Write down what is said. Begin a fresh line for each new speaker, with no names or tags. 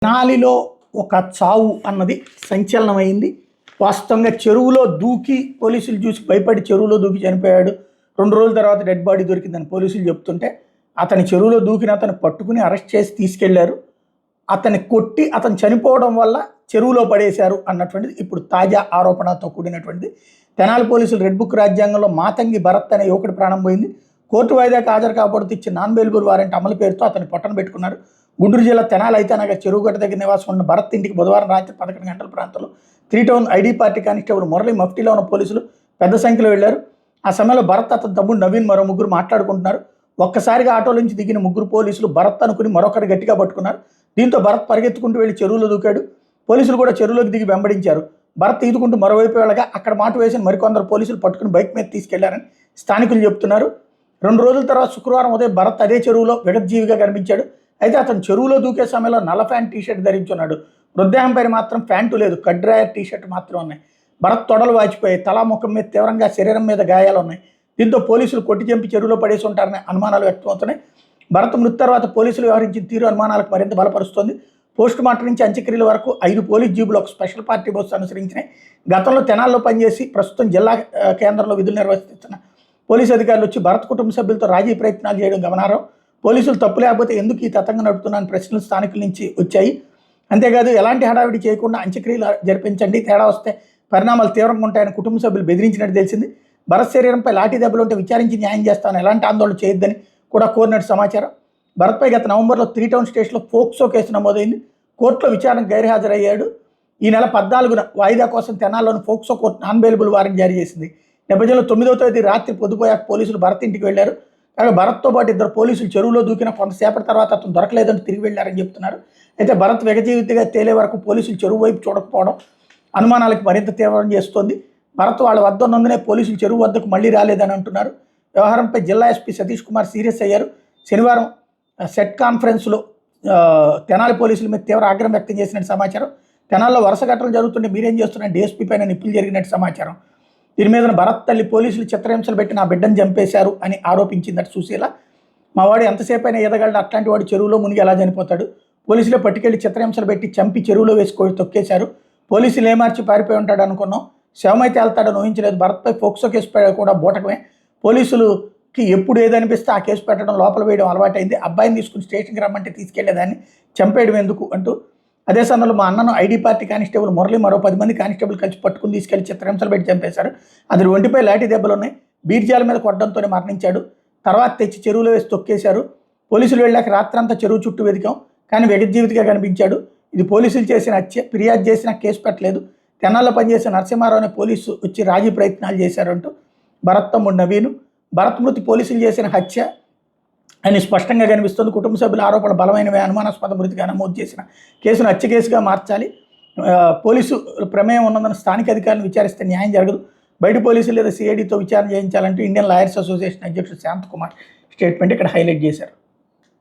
తెనాలిలో ఒక చావు అన్నది సంచలనమైంది. వాస్తవంగా చెరువులో దూకి పోలీసులు చూసి భయపడి చెరువులో దూకి చనిపోయాడు. 2 రోజుల తర్వాత డెడ్ బాడీ దొరికిందని పోలీసులు చెప్తుంటే అతని చెరువులో దూకిన అతను పట్టుకుని అరెస్ట్ చేసి తీసుకెళ్లారు. అతన్ని కొట్టి అతను చనిపోవడం వల్ల చెరువులో పడేశారు అన్నటువంటిది ఇప్పుడు తాజా ఆరోపణతో కూడినటువంటిది. తెనాలి పోలీసులు రెడ్ బుక్ రాజ్యాంగంలో మాతంగి భరత్ అనే యువకుడి ప్రాణం పోయింది. కోర్టు వాయిదాకు హాజరు కాకపోతే ఇచ్చిన నాన్ బెయిలబుల్ వారెంట్ అమలు పేరుతో అతన్ని పొట్టన పెట్టుకున్నారు. గుంటూరు జిల్లా తెనాలి అయితేనగర్ చెరువుగట్ట దగ్గర నివాసం ఉన్న భరత్ ఇంటికి బుధవారం రాత్రి 11 గంటల ప్రాంతంలో 3 town ID party constable Murali మఫ్టీలో ఉన్న పోలీసులు పెద్ద సంఖ్యలో వెళ్లారు. ఆ సమయంలో భరత్ అతని తమ్ముడు నవీన్ మరో ముగ్గురు మాట్లాడుకుంటున్నారు. ఒక్కసారిగా ఆటో నుంచి దిగిన ముగ్గురు పోలీసులు భరత్ అనుకుని మరొకరు గట్టిగా పట్టుకున్నారు. దీంతో భరత్ పరిగెత్తుకుంటూ వెళ్లి చెరువులో దూకాడు. పోలీసులు కూడా చెరువులోకి దిగి వెంబడించారు. భరత్ ఈదుకుంటూ మరోవైపు వెళ్ళగా అక్కడ మాట వేసిన మరికొందరు పోలీసులు పట్టుకుని బైక్ మీద తీసుకెళ్లారని స్థానికులు చెప్తున్నారు. 2 రోజుల తర్వాత శుక్రవారం ఉదయం భరత్ అదే చెరువులో విగతజీవిగా కనిపించాడు. అయితే అతను చెరువులో దూకే సమయంలో నల్ల ప్యాంట్ టీషర్ట్ ధరించున్నాడు. మృతదేహం పైన మాత్రం ప్యాంటు లేదు, కట్ డ్రాయర్ టీషర్ట్ మాత్రం ఉన్నాయి. భరత్ తొడలు వాచిపోయాయి. తల ముఖం మీద తీవ్రంగా శరీరం మీద గాయాలు ఉన్నాయి. దీంతో పోలీసులు కొట్టి చంపి చెరువులో పడేసి ఉంటారనే అనుమానాలు వ్యక్తమవుతున్నాయి. భరత్ మృతి తర్వాత పోలీసులు వ్యవహరించిన తీరు అనుమానాలకు మరింత బలపరుస్తోంది. పోస్ట్ మార్టం నుంచి అంత్యక్రియల వరకు 5 పోలీస్ జీబులు ఒక స్పెషల్ పార్టీ బస్సు అనుసరించినాయి. గతంలో తెనాల్లో పనిచేసి ప్రస్తుతం జిల్లా కేంద్రంలో విధులు నిర్వహిస్తున్న పోలీసు అధికారులు వచ్చి భరత్ కుటుంబ సభ్యులతో రాజీ ప్రయత్నాలు చేయడం గమనార్హం. పోలీసులు తప్పు లేకపోతే ఎందుకు ఈ తతంగం నడుపుతున్నారని ప్రశ్నలు స్థానికుల నుంచి వచ్చాయి. అంతేకాదు ఎలాంటి హడావిడి చేయకుండా అంత్యక్రియలు జరిపించండి, తేడా వస్తే పరిణామాలు తీవ్రంగా ఉంటాయని కుటుంబ సభ్యులు బెదిరించినట్టు తెలిసింది. భరత్ శరీరంపై లాఠీ దెబ్బలు ఉంటే విచారించి న్యాయం చేస్తామని ఎలాంటి ఆందోళన చేయొద్దని కూడా కోరినట్టు సమాచారం. భరత్పై గత నవంబర్లో 3 టౌన్ స్టేషన్లో ఫోక్సో కేసు నమోదైంది. కోర్టులో విచారణకు గైర్హాజరయ్యాడు. ఈ నెల 14న వాయిదా కోసం తెనాల్లోని POCSO court non bailable warrant జారీ చేసింది. నేపథ్యంలో 9వ తేదీ రాత్రి పొద్దుపోయాక పోలీసులు భరత్ ఇంటికి వెళ్లారు. కాగా భరత్తో పాటు 2 పోలీసులు చెరువులో దూకిన కొంతసేపటి తర్వాత అతను దొరకలేదని తిరిగి వెళ్లారని చెప్తున్నారు. అయితే భరత్ విగజీవితంగా తేలే వరకు పోలీసులు చెరువు వైపు చూడకపోవడం అనుమానాలకు మరింత తీవ్రం చేస్తోంది. భరత్ వాళ్ళ వద్ద ఉన్నందునే పోలీసులు చెరువు వద్దకు మళ్లీ రాలేదని అంటున్నారు. వ్యవహారంపై జిల్లా ఎస్పీ సతీష్ కుమార్ సీరియస్ అయ్యారు. శనివారం సెట్ కాన్ఫరెన్స్లో తెనాలి పోలీసుల మీద తీవ్ర ఆగ్రహం వ్యక్తం చేసినట్టు సమాచారం. తెనాల్లో వరుస ఘటనలు జరుగుతుంటే మీరేం చేస్తున్నారు, డీఎస్పీ పైన నిప్పులు జరిగినట్టు సమాచారం. దీని మీద భరత్ తల్లి పోలీసులు చిత్రహింసలు పెట్టి నా బిడ్డను చంపేశారు అని ఆరోపించిందట సుశీల. మా వాడు ఎంతసేపు అయినా ఎదగలడు, అట్లాంటి వాడు చెరువులో మునిగి ఎలా చనిపోతాడు, పోలీసులే పట్టుకెళ్లి చిత్రహింసలు పెట్టి చంపి చెరువులో వేసుకొని తొక్కేశారు, పోలీసులు ఏమార్చి పారిపోయి ఉంటాడు అనుకున్నాం, శవమైతే వెళ్తాడని ఊహించలేదు. భరత్పై ఫోక్సో కేసు కూడా బూటకమే. పోలీసులకి ఎప్పుడు ఏదనిపిస్తే ఆ కేసు పెట్టడం, లోపల వేయడం అలవాటైంది. అబ్బాయిని తీసుకుని స్టేషన్కి రమ్మంటే తీసుకెళ్లేదాన్ని, చంపేయడం ఎందుకు అంటూ అదే సమయంలో మా అన్నను ఐడి పార్టీ కానిస్టేబుల్ మురళి మరో 10 మంది కానిస్టేబుల్ కలిసి పట్టుకుని తీసుకెళ్లి చిత్రహింసలు పెట్టి చంపేశారు. అతని ఒంటిపై లాఠీ దెబ్బలు ఉన్నాయి. బీర్జాల మీద కొట్టడంతోనే మరణించాడు. తర్వాత తెచ్చి చెరువులో వేసి తొక్కేశారు. పోలీసులు వెళ్ళాక రాత్రంతా చెరువు చుట్టూ వెతికాం, కానీ విగతజీవితంగా కనిపించాడు. ఇది పోలీసులు చేసిన హత్య, ఫిర్యాదు చేసినా కేసు పెట్టలేదు. తెనాల్లో పనిచేసిన నరసింహారావు అనే పోలీసు వచ్చి రాజీ ప్రయత్నాలు చేశారంటూ భరత్ తమ్ముడు నవీను భరత్ మృతి పోలీసులు చేసిన హత్య అని స్పష్టంగా కనిపిస్తుంది. కుటుంబ సభ్యుల ఆరోపణలు బలమైనవి. అనుమానాస్పద మృతిగా నమోదు చేసిన కేసును హత్య కేసుగా మార్చాలి. పోలీసు ప్రమేయం ఉన్నదని స్థానిక అధికారులను విచారిస్తే న్యాయం జరగదు. బయట పోలీసులు లేదా సిఐడితో విచారణ చేయించాలంటూ ఇండియన్ లాయర్స్ అసోసియేషన్ అధ్యక్షుడు శాంత్ కుమార్ స్టేట్మెంట్ ఇక్కడ హైలైట్ చేశారు.